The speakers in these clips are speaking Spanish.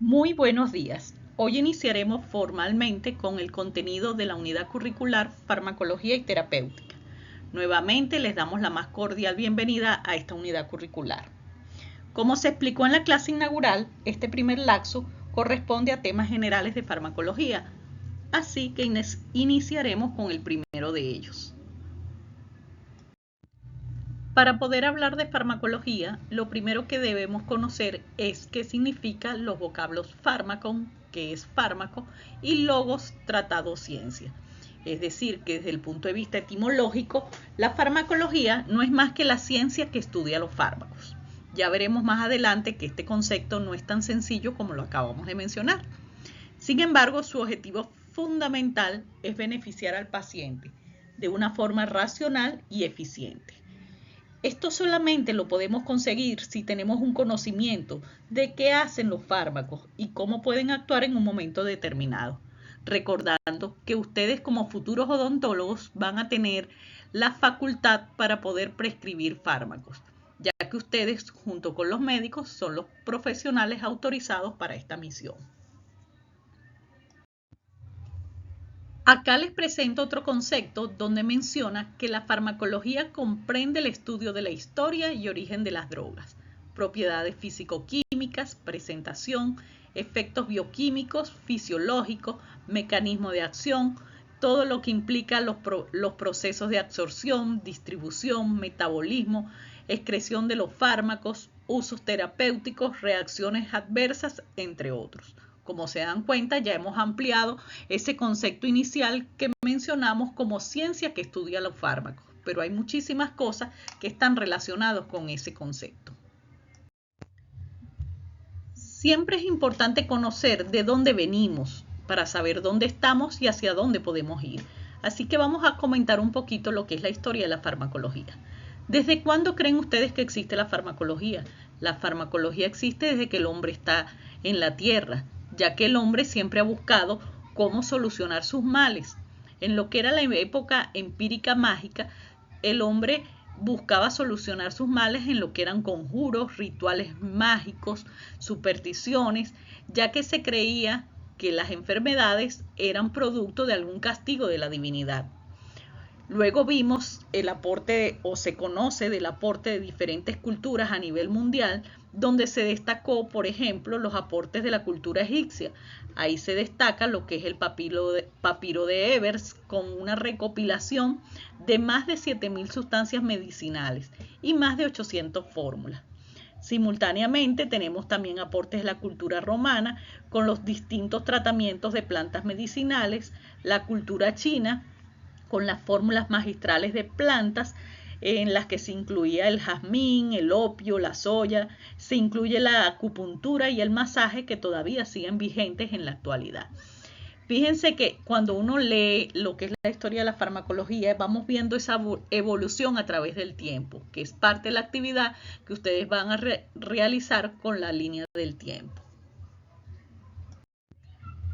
Muy buenos días. Hoy iniciaremos formalmente con el contenido de la unidad curricular Farmacología y Terapéutica. Nuevamente les damos la más cordial bienvenida a esta unidad curricular. Como se explicó en la clase inaugural, este primer lapso corresponde a temas generales de farmacología, así que iniciaremos con el primero de ellos. Para poder hablar de farmacología, lo primero que debemos conocer es qué significan los vocablos fármacon, que es fármaco, y logos, tratado, ciencia. Es decir, que desde el punto de vista etimológico, la farmacología no es más que la ciencia que estudia los fármacos. Ya veremos más adelante que este concepto no es tan sencillo como lo acabamos de mencionar. Sin embargo, su objetivo fundamental es beneficiar al paciente de una forma racional y eficiente. Esto solamente lo podemos conseguir si tenemos un conocimiento de qué hacen los fármacos y cómo pueden actuar en un momento determinado. Recordando que ustedes como futuros odontólogos van a tener la facultad para poder prescribir fármacos, ya que ustedes junto con los médicos son los profesionales autorizados para esta misión. Acá les presento otro concepto donde menciona que la farmacología comprende el estudio de la historia y origen de las drogas, propiedades físico-químicas, presentación, efectos bioquímicos, fisiológicos, mecanismo de acción, todo lo que implica los procesos de absorción, distribución, metabolismo, excreción de los fármacos, usos terapéuticos, reacciones adversas, entre otros. Como se dan cuenta, ya hemos ampliado ese concepto inicial que mencionamos como ciencia que estudia los fármacos, pero hay muchísimas cosas que están relacionadas con ese concepto. Siempre es importante conocer de dónde venimos para saber dónde estamos y hacia dónde podemos ir. Así que vamos a comentar un poquito lo que es la historia de la farmacología. ¿Desde cuándo creen ustedes que existe la farmacología? La farmacología existe desde que el hombre está en la tierra, ya que el hombre siempre ha buscado cómo solucionar sus males. En lo que era la época empírica mágica, el hombre buscaba solucionar sus males en lo que eran conjuros, rituales mágicos, supersticiones, ya que se creía que las enfermedades eran producto de algún castigo de la divinidad. Luego vimos el aporte, o se conoce del aporte de diferentes culturas a nivel mundial, donde se destacó, por ejemplo, los aportes de la cultura egipcia. Ahí se destaca lo que es el papiro de Ebers, con una recopilación de más de 7.000 sustancias medicinales y más de 800 fórmulas. Simultáneamente tenemos también aportes de la cultura romana, con los distintos tratamientos de plantas medicinales, la cultura china, con las fórmulas magistrales de plantas en las que se incluía el jazmín, el opio, la soya, se incluye la acupuntura y el masaje que todavía siguen vigentes en la actualidad. Fíjense que cuando uno lee lo que es la historia de la farmacología, vamos viendo esa evolución a través del tiempo, que es parte de la actividad que ustedes van a realizar con la línea del tiempo.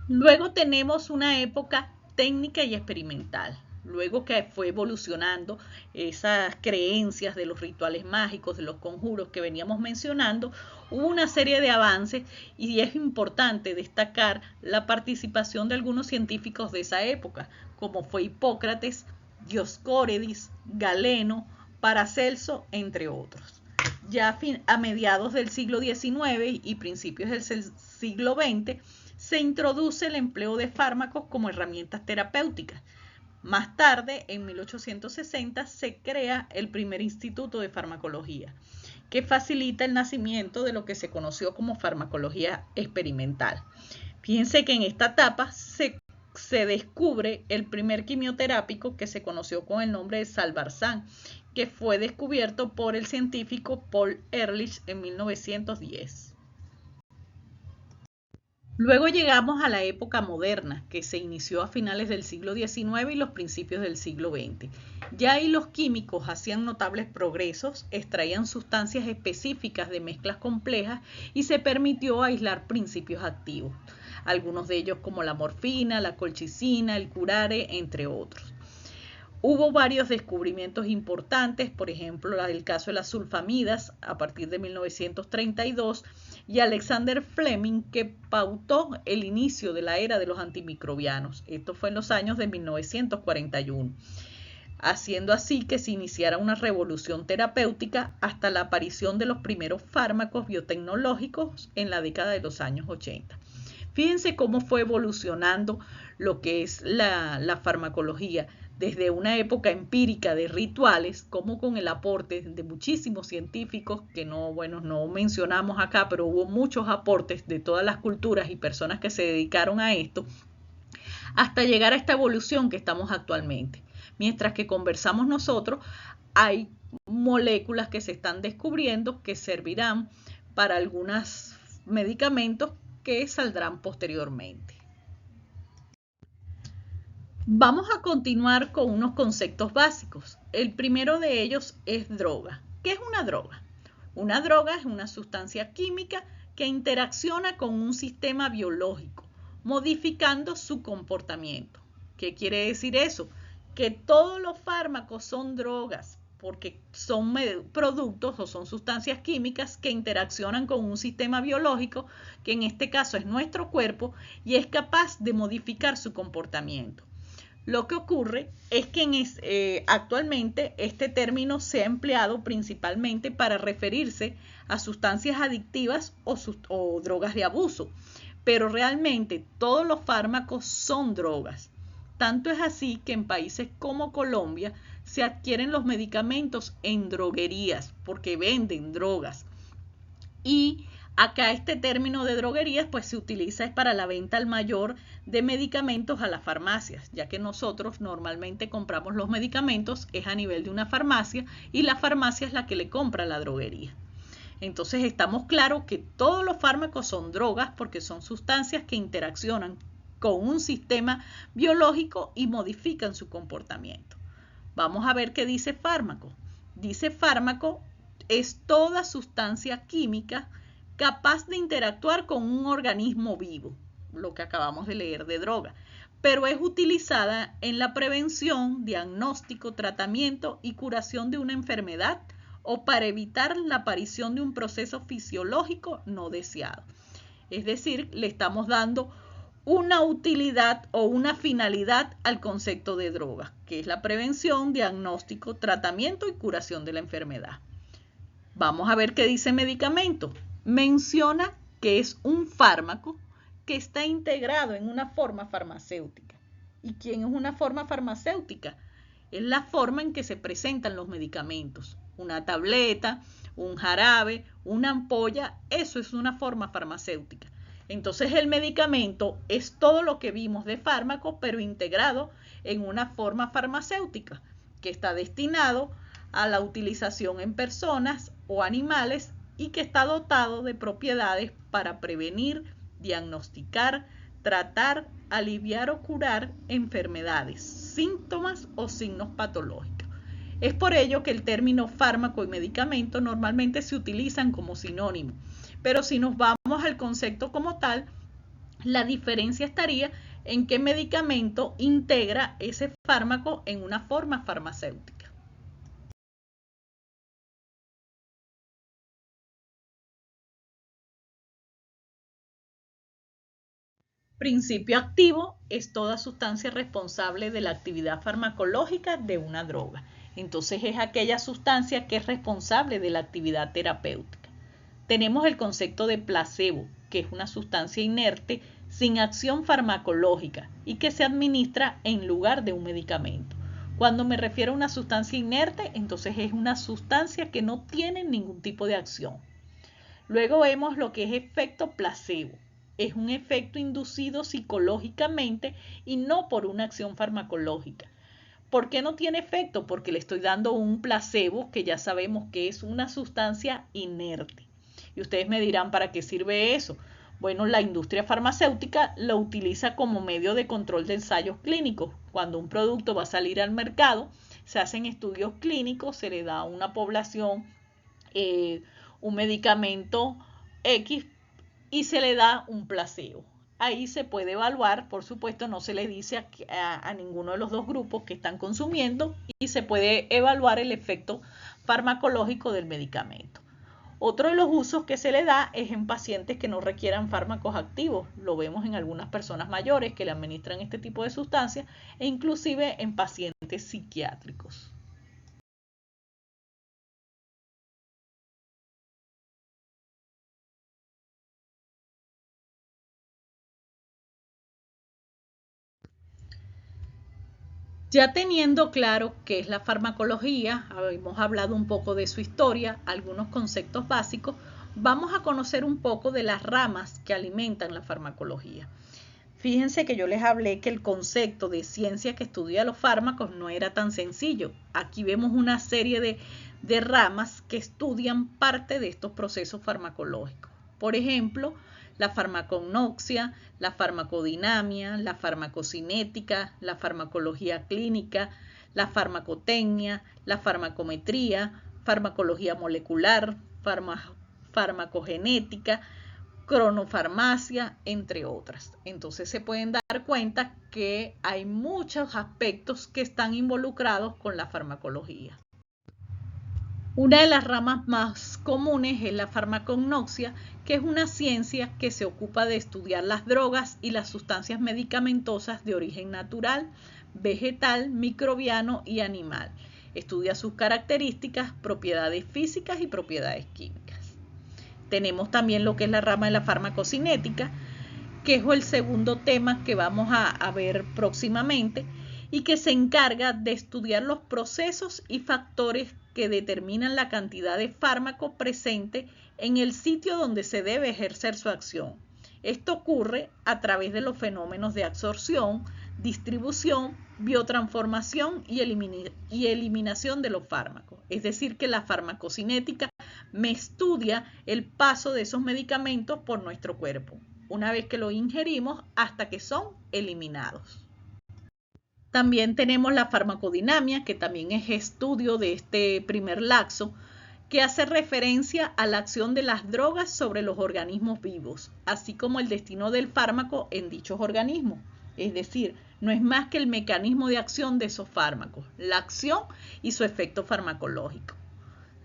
Luego tenemos una época técnica y experimental. Luego que fue evolucionando esas creencias de los rituales mágicos, de los conjuros que veníamos mencionando, hubo una serie de avances y es importante destacar la participación de algunos científicos de esa época, como fue Hipócrates, Dioscórides, Galeno, Paracelso, entre otros. Ya a mediados del siglo XIX y principios del siglo XX, se introduce el empleo de fármacos como herramientas terapéuticas. Más tarde, en 1860, se crea el primer instituto de farmacología, que facilita el nacimiento de lo que se conoció como farmacología experimental. Fíjense que en esta etapa se descubre el primer quimioterápico que se conoció con el nombre de Salvarsan, que fue descubierto por el científico Paul Ehrlich en 1910. Luego llegamos a la época moderna, que se inició a finales del siglo XIX y los principios del siglo XX. Ya ahí los químicos hacían notables progresos, extraían sustancias específicas de mezclas complejas y se permitió aislar principios activos, algunos de ellos como la morfina, la colchicina, el curare, entre otros. Hubo varios descubrimientos importantes, por ejemplo, el caso de las sulfamidas a partir de 1932, y Alexander Fleming, que pautó el inicio de la era de los antimicrobianos. Esto fue en los años de 1941, haciendo así que se iniciara una revolución terapéutica hasta la aparición de los primeros fármacos biotecnológicos en la década de los años 80. Fíjense cómo fue evolucionando lo que es la farmacología desde una época empírica de rituales, como con el aporte de muchísimos científicos que no mencionamos acá, pero hubo muchos aportes de todas las culturas y personas que se dedicaron a esto, hasta llegar a esta evolución que estamos actualmente. Mientras que conversamos nosotros, hay moléculas que se están descubriendo que servirán para algunos medicamentos que saldrán posteriormente. Vamos a continuar con unos conceptos básicos. El primero de ellos es droga. ¿Qué es una droga? Una droga es una sustancia química que interacciona con un sistema biológico, modificando su comportamiento. ¿Qué quiere decir eso? Que todos los fármacos son drogas, porque son productos o son sustancias químicas que interaccionan con un sistema biológico, que en este caso es nuestro cuerpo, y es capaz de modificar su comportamiento. Lo que ocurre es que actualmente este término se ha empleado principalmente para referirse a sustancias adictivas o drogas de abuso, pero realmente todos los fármacos son drogas. Tanto es así que en países como Colombia se adquieren los medicamentos en droguerías porque venden drogas. Y acá este término de droguerías pues se utiliza para la venta al mayor de medicamentos a las farmacias, ya que nosotros normalmente compramos los medicamentos es a nivel de una farmacia y la farmacia es la que le compra a la droguería. Entonces estamos claros que todos los fármacos son drogas porque son sustancias que interaccionan con un sistema biológico y modifican su comportamiento. Vamos a ver qué dice fármaco. Dice fármaco es toda sustancia química capaz de interactuar con un organismo vivo, lo que acabamos de leer de droga, pero es utilizada en la prevención, diagnóstico, tratamiento y curación de una enfermedad o para evitar la aparición de un proceso fisiológico no deseado. Es decir, le estamos dando una utilidad o una finalidad al concepto de droga, que es la prevención, diagnóstico, tratamiento y curación de la enfermedad. Vamos a ver qué dice medicamento. Menciona que es un fármaco que está integrado en una forma farmacéutica. ¿Y quién es una forma farmacéutica? Es la forma en que se presentan los medicamentos. Una tableta, un jarabe, una ampolla, eso es una forma farmacéutica. Entonces el medicamento es todo lo que vimos de fármaco, pero integrado en una forma farmacéutica, que está destinado a la utilización en personas o animales y que está dotado de propiedades para prevenir, diagnosticar, tratar, aliviar o curar enfermedades, síntomas o signos patológicos. Es por ello que el término fármaco y medicamento normalmente se utilizan como sinónimo. Pero si nos vamos al concepto como tal, la diferencia estaría en qué medicamento integra ese fármaco en una forma farmacéutica. Principio activo es toda sustancia responsable de la actividad farmacológica de una droga. Entonces es aquella sustancia que es responsable de la actividad terapéutica. Tenemos el concepto de placebo, que es una sustancia inerte sin acción farmacológica y que se administra en lugar de un medicamento. Cuando me refiero a una sustancia inerte, entonces es una sustancia que no tiene ningún tipo de acción. Luego vemos lo que es efecto placebo. Es un efecto inducido psicológicamente y no por una acción farmacológica. ¿Por qué no tiene efecto? Porque le estoy dando un placebo que ya sabemos que es una sustancia inerte. Y ustedes me dirán, ¿para qué sirve eso? Bueno, la industria farmacéutica lo utiliza como medio de control de ensayos clínicos. Cuando un producto va a salir al mercado, se hacen estudios clínicos, se le da a una población un medicamento X y se le da un placebo. Ahí se puede evaluar, por supuesto, no se le dice a ninguno de los dos grupos que están consumiendo y se puede evaluar el efecto farmacológico del medicamento. Otro de los usos que se le da es en pacientes que no requieran fármacos activos. Lo vemos en algunas personas mayores que le administran este tipo de sustancias e inclusive en pacientes psiquiátricos. Ya teniendo claro qué es la farmacología, hemos hablado un poco de su historia, algunos conceptos básicos, vamos a conocer un poco de las ramas que alimentan la farmacología. Fíjense que yo les hablé que el concepto de ciencia que estudia los fármacos no era tan sencillo. Aquí vemos una serie de ramas que estudian parte de estos procesos farmacológicos. Por ejemplo, la farmacognosia, la farmacodinamia, la farmacocinética, la farmacología clínica, la farmacotecnia, la farmacometría, farmacología molecular, farmacogenética, cronofarmacia, entre otras. Entonces se pueden dar cuenta que hay muchos aspectos que están involucrados con la farmacología. Una de las ramas más comunes es la farmacognosia, que es una ciencia que se ocupa de estudiar las drogas y las sustancias medicamentosas de origen natural, vegetal, microbiano y animal. Estudia sus características, propiedades físicas y propiedades químicas. Tenemos también lo que es la rama de la farmacocinética, que es el segundo tema que vamos a ver próximamente y que se encarga de estudiar los procesos y factores que determinan la cantidad de fármaco presente en el sitio donde se debe ejercer su acción. Esto ocurre a través de los fenómenos de absorción, distribución, biotransformación y eliminación de los fármacos. Es decir, que la farmacocinética me estudia el paso de esos medicamentos por nuestro cuerpo, una vez que los ingerimos hasta que son eliminados. También tenemos la farmacodinamia, que también es estudio de este primer laxo, que hace referencia a la acción de las drogas sobre los organismos vivos, así como el destino del fármaco en dichos organismos. Es decir, no es más que el mecanismo de acción de esos fármacos, la acción y su efecto farmacológico.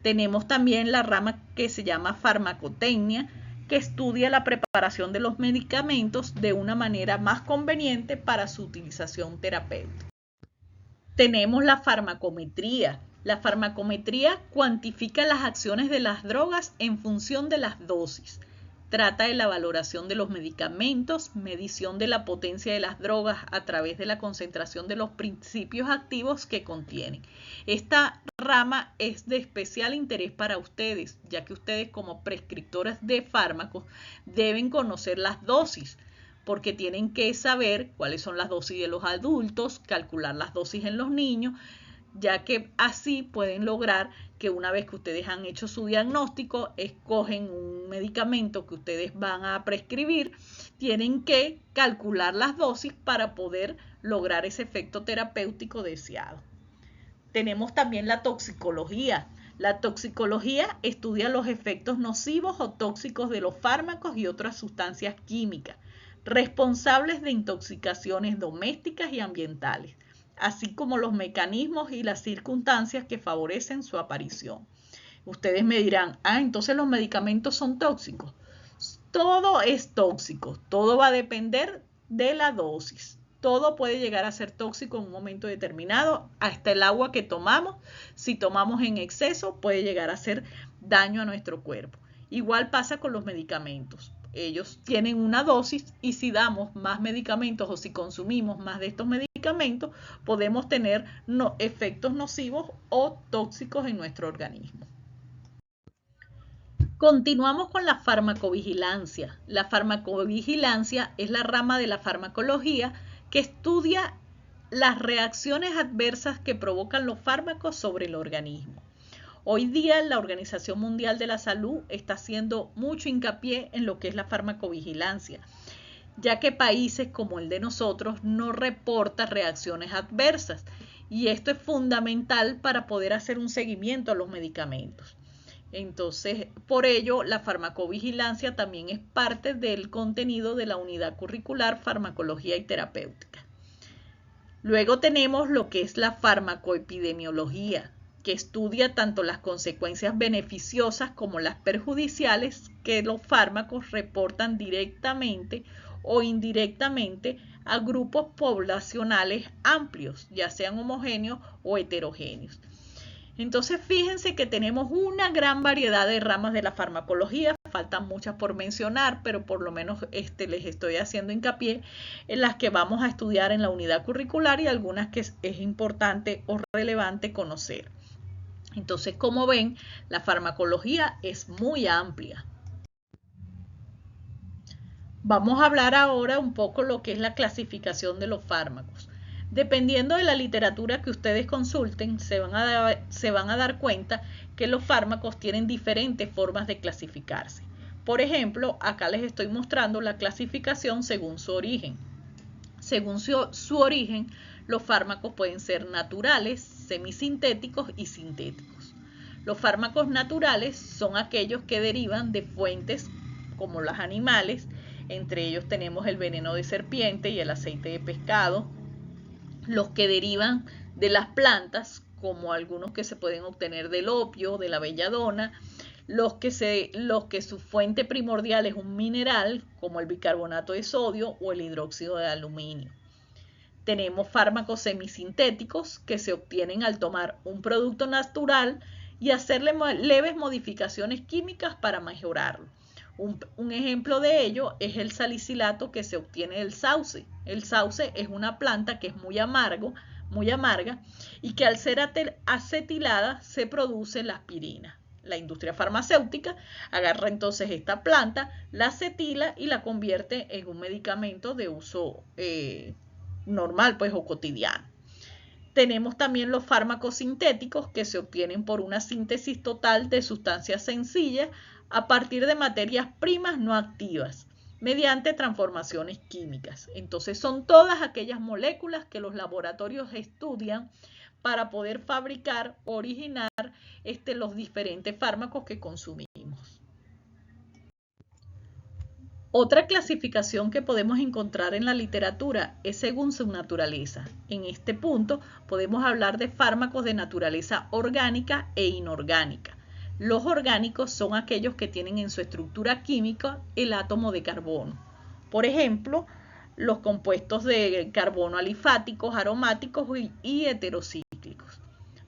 Tenemos también la rama que se llama farmacotecnia, que estudia la preparación de los medicamentos de una manera más conveniente para su utilización terapéutica. Tenemos la farmacometría. La farmacometría cuantifica las acciones de las drogas en función de las dosis. Trata de la valoración de los medicamentos, medición de la potencia de las drogas a través de la concentración de los principios activos que contienen. Esta rama es de especial interés para ustedes, ya que ustedes como prescriptores de fármacos deben conocer las dosis, porque tienen que saber cuáles son las dosis de los adultos, calcular las dosis en los niños, ya que así pueden lograr que una vez que ustedes han hecho su diagnóstico, escogen un medicamento que ustedes van a prescribir, tienen que calcular las dosis para poder lograr ese efecto terapéutico deseado. Tenemos también la toxicología. La toxicología estudia los efectos nocivos o tóxicos de los fármacos y otras sustancias químicas responsables de intoxicaciones domésticas y ambientales, así como los mecanismos y las circunstancias que favorecen su aparición. Ustedes me dirán, entonces los medicamentos son tóxicos. Todo es tóxico, todo va a depender de la dosis. Todo puede llegar a ser tóxico en un momento determinado, hasta el agua que tomamos, si tomamos en exceso, puede llegar a hacer daño a nuestro cuerpo. Igual pasa con los medicamentos. Ellos tienen una dosis y si damos más medicamentos o si consumimos más de estos medicamentos, podemos tener efectos nocivos o tóxicos en nuestro organismo. Continuamos con la farmacovigilancia. La farmacovigilancia es la rama de la farmacología que estudia las reacciones adversas que provocan los fármacos sobre el organismo. Hoy día la Organización Mundial de la Salud está haciendo mucho hincapié en lo que es la farmacovigilancia, ya que países como el de nosotros no reportan reacciones adversas y esto es fundamental para poder hacer un seguimiento a los medicamentos. Entonces, por ello, la farmacovigilancia también es parte del contenido de la unidad curricular Farmacología y Terapéutica. Luego tenemos lo que es la farmacoepidemiología, que estudia tanto las consecuencias beneficiosas como las perjudiciales que los fármacos reportan directamente o indirectamente a grupos poblacionales amplios, ya sean homogéneos o heterogéneos. Entonces, fíjense que tenemos una gran variedad de ramas de la farmacología, faltan muchas por mencionar, pero por lo menos les estoy haciendo hincapié en las que vamos a estudiar en la unidad curricular y algunas que es importante o relevante conocer. Entonces, como ven, la farmacología es muy amplia. Vamos a hablar ahora un poco lo que es la clasificación de los fármacos. Dependiendo de la literatura que ustedes consulten, se van a dar cuenta que los fármacos tienen diferentes formas de clasificarse. Por ejemplo, acá les estoy mostrando la clasificación según su origen. Según su origen, los fármacos pueden ser naturales, semisintéticos y sintéticos. Los fármacos naturales son aquellos que derivan de fuentes como los animales, entre ellos tenemos el veneno de serpiente y el aceite de pescado. Los que derivan de las plantas, como algunos que se pueden obtener del opio, de la belladona, los que su fuente primordial es un mineral, como el bicarbonato de sodio o el hidróxido de aluminio. Tenemos fármacos semisintéticos que se obtienen al tomar un producto natural y hacerle leves modificaciones químicas para mejorarlo. Un ejemplo de ello es el salicilato que se obtiene del sauce. El sauce es una planta que es muy amarga y que al ser acetilada se produce la aspirina. La industria farmacéutica agarra entonces esta planta, la acetila y la convierte en un medicamento de uso normal o cotidiano. Tenemos también los fármacos sintéticos que se obtienen por una síntesis total de sustancias sencillas a partir de materias primas no activas, mediante transformaciones químicas. Entonces son todas aquellas moléculas que los laboratorios estudian para poder fabricar, originar los diferentes fármacos que consumimos. Otra clasificación que podemos encontrar en la literatura es según su naturaleza. En este punto podemos hablar de fármacos de naturaleza orgánica e inorgánica. Los orgánicos son aquellos que tienen en su estructura química el átomo de carbono. Por ejemplo, los compuestos de carbono alifáticos, aromáticos y heterocíclicos.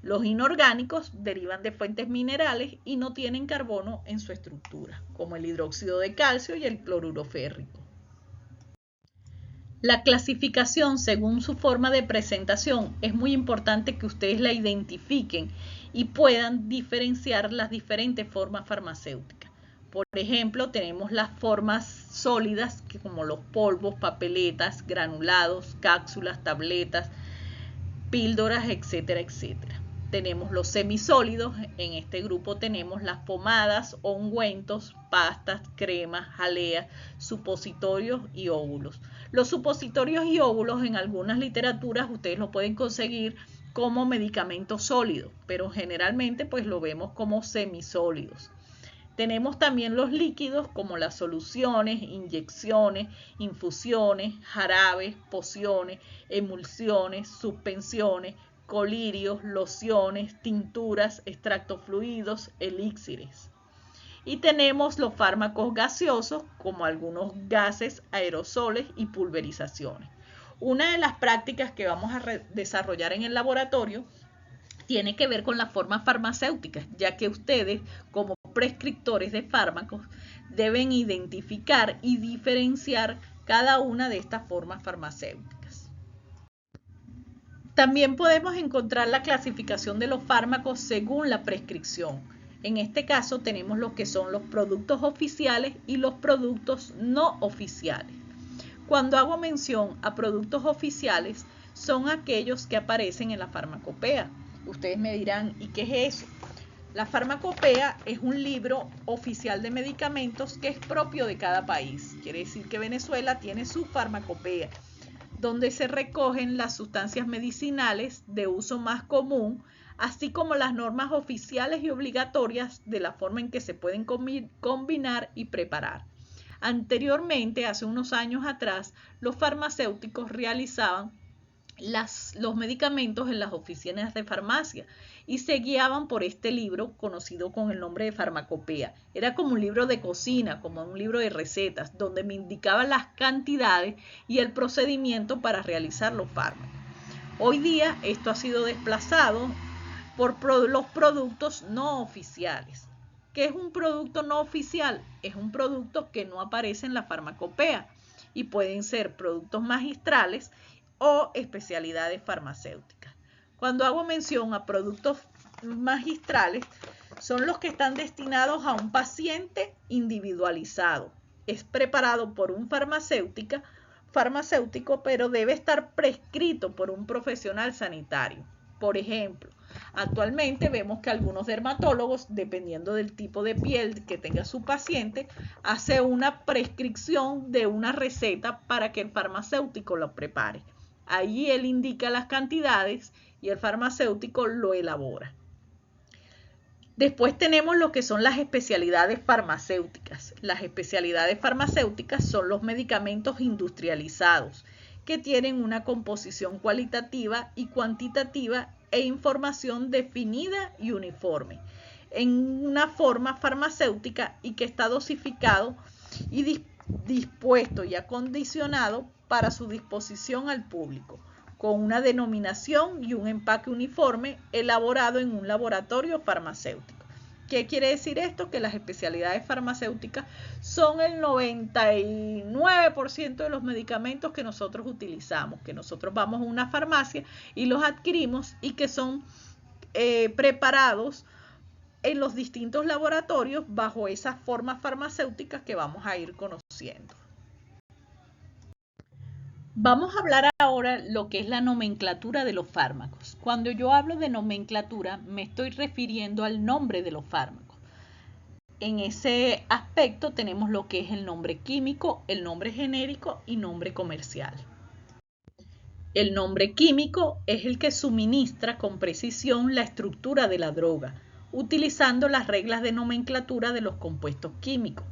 Los inorgánicos derivan de fuentes minerales y no tienen carbono en su estructura, como el hidróxido de calcio y el cloruro férrico. La clasificación según su forma de presentación es muy importante que ustedes la identifiquen y puedan diferenciar las diferentes formas farmacéuticas. Por ejemplo, tenemos las formas sólidas como los polvos, papeletas, granulados, cápsulas, tabletas, píldoras, etcétera, etcétera. Tenemos los semisólidos, en este grupo tenemos las pomadas, ungüentos, pastas, cremas, jaleas, supositorios y óvulos. Los supositorios y óvulos en algunas literaturas ustedes lo pueden conseguir como medicamentos sólidos, pero generalmente lo vemos como semisólidos. Tenemos también los líquidos como las soluciones, inyecciones, infusiones, jarabes, pociones, emulsiones, suspensiones, colirios, lociones, tinturas, extractos fluidos, elixires. Y tenemos los fármacos gaseosos como algunos gases, aerosoles y pulverizaciones. Una de las prácticas que vamos a desarrollar en el laboratorio tiene que ver con las formas farmacéuticas, ya que ustedes como prescriptores de fármacos deben identificar y diferenciar cada una de estas formas farmacéuticas. También podemos encontrar la clasificación de los fármacos según la prescripción. En este caso tenemos lo que son los productos oficiales y los productos no oficiales. Cuando hago mención a productos oficiales, son aquellos que aparecen en la farmacopea. Ustedes me dirán, ¿y qué es eso? La farmacopea es un libro oficial de medicamentos que es propio de cada país. Quiere decir que Venezuela tiene su farmacopea, donde se recogen las sustancias medicinales de uso más común, así como las normas oficiales y obligatorias de la forma en que se pueden combinar y preparar. Anteriormente, hace unos años atrás, los farmacéuticos realizaban los medicamentos en las oficinas de farmacia y se guiaban por este libro conocido con el nombre de farmacopea. Era como un libro de cocina, como un libro de recetas, donde me indicaban las cantidades y el procedimiento para realizar los fármacos. Hoy día esto ha sido desplazado por los productos no oficiales. ¿Qué es un producto no oficial? Es un producto que no aparece en la farmacopea y pueden ser productos magistrales o especialidades farmacéuticas. Cuando hago mención a productos magistrales, son los que están destinados a un paciente individualizado. Es preparado por un farmacéutico, pero debe estar prescrito por un profesional sanitario. Por ejemplo, actualmente vemos que algunos dermatólogos, dependiendo del tipo de piel que tenga su paciente, hace una prescripción de una receta para que el farmacéutico lo prepare. Allí él indica las cantidades y el farmacéutico lo elabora. Después tenemos lo que son las especialidades farmacéuticas. Las especialidades farmacéuticas son los medicamentos industrializados que tienen una composición cualitativa y cuantitativa e información definida y uniforme en una forma farmacéutica y que está dosificado y dispuesto y acondicionado para su disposición al público, con una denominación y un empaque uniforme elaborado en un laboratorio farmacéutico. ¿Qué quiere decir esto? Que las especialidades farmacéuticas son el 99% de los medicamentos que nosotros utilizamos, que nosotros vamos a una farmacia y los adquirimos y que son preparados en los distintos laboratorios bajo esas formas farmacéuticas que vamos a ir conociendo. Vamos a hablar ahora lo que es la nomenclatura de los fármacos. Cuando yo hablo de nomenclatura, me estoy refiriendo al nombre de los fármacos. En ese aspecto tenemos lo que es el nombre químico, el nombre genérico y nombre comercial. El nombre químico es el que suministra con precisión la estructura de la droga, utilizando las reglas de nomenclatura de los compuestos químicos.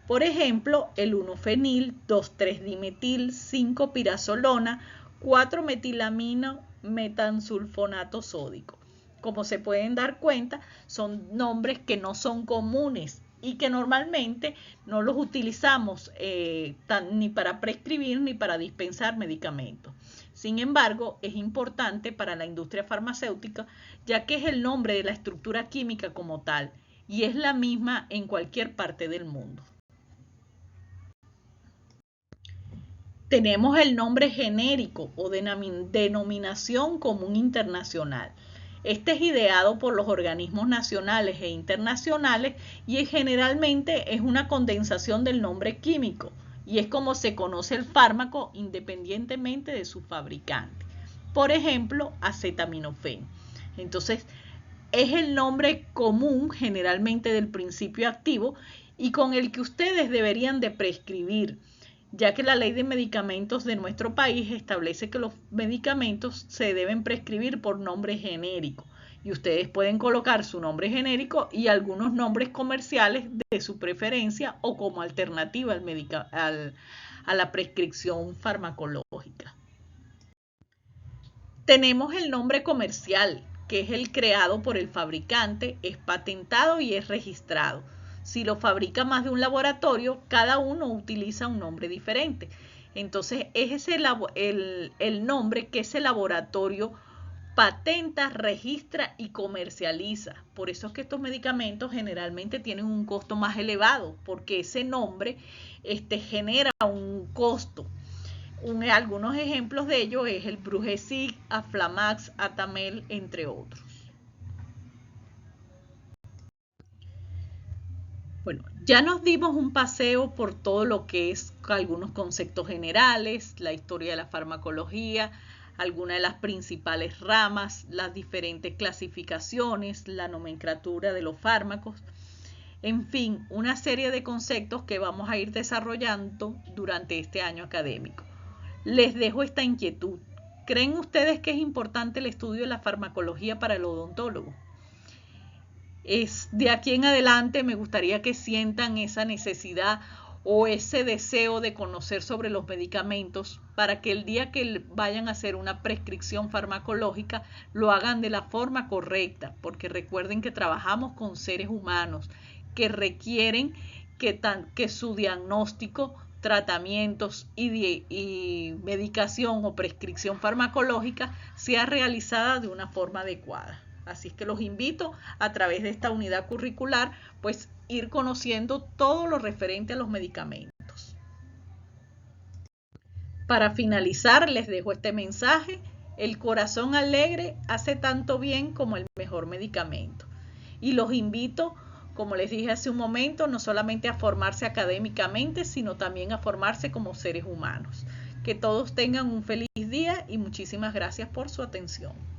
Por ejemplo, el 1-fenil, 2,3-dimetil, 5-pirazolona, 4-metilamino, metansulfonato sódico. Como se pueden dar cuenta, son nombres que no son comunes y que normalmente no los utilizamos ni para prescribir ni para dispensar medicamentos. Sin embargo, es importante para la industria farmacéutica, ya que es el nombre de la estructura química como tal y es la misma en cualquier parte del mundo. Tenemos el nombre genérico o denominación común internacional. Este es ideado por los organismos nacionales e internacionales y generalmente es una condensación del nombre químico y es como se conoce el fármaco independientemente de su fabricante. Por ejemplo, acetaminofén. Entonces, es el nombre común generalmente del principio activo y con el que ustedes deberían de prescribir, ya que la ley de medicamentos de nuestro país establece que los medicamentos se deben prescribir por nombre genérico y ustedes pueden colocar su nombre genérico y algunos nombres comerciales de su preferencia o como alternativa a la prescripción farmacológica. Tenemos el nombre comercial, que es el creado por el fabricante, es patentado y es registrado. Si lo fabrica más de un laboratorio, cada uno utiliza un nombre diferente. Entonces, es el nombre que ese laboratorio patenta, registra y comercializa. Por eso es que estos medicamentos generalmente tienen un costo más elevado, porque ese nombre genera un costo. Algunos ejemplos de ello es el Brujesig, Aflamax, Atamel, entre otros. Bueno, ya nos dimos un paseo por todo lo que es algunos conceptos generales, la historia de la farmacología, algunas de las principales ramas, las diferentes clasificaciones, la nomenclatura de los fármacos, en fin, una serie de conceptos que vamos a ir desarrollando durante este año académico. Les dejo esta inquietud. ¿Creen ustedes que es importante el estudio de la farmacología para el odontólogo? De aquí en adelante me gustaría que sientan esa necesidad o ese deseo de conocer sobre los medicamentos para que el día que vayan a hacer una prescripción farmacológica lo hagan de la forma correcta, porque recuerden que trabajamos con seres humanos que requieren que su diagnóstico, tratamientos y medicación o prescripción farmacológica sea realizada de una forma adecuada. Así es que los invito a través de esta unidad curricular, pues ir conociendo todo lo referente a los medicamentos. Para finalizar, les dejo este mensaje: el corazón alegre hace tanto bien como el mejor medicamento. Y los invito, como les dije hace un momento, no solamente a formarse académicamente, sino también a formarse como seres humanos. Que todos tengan un feliz día y muchísimas gracias por su atención.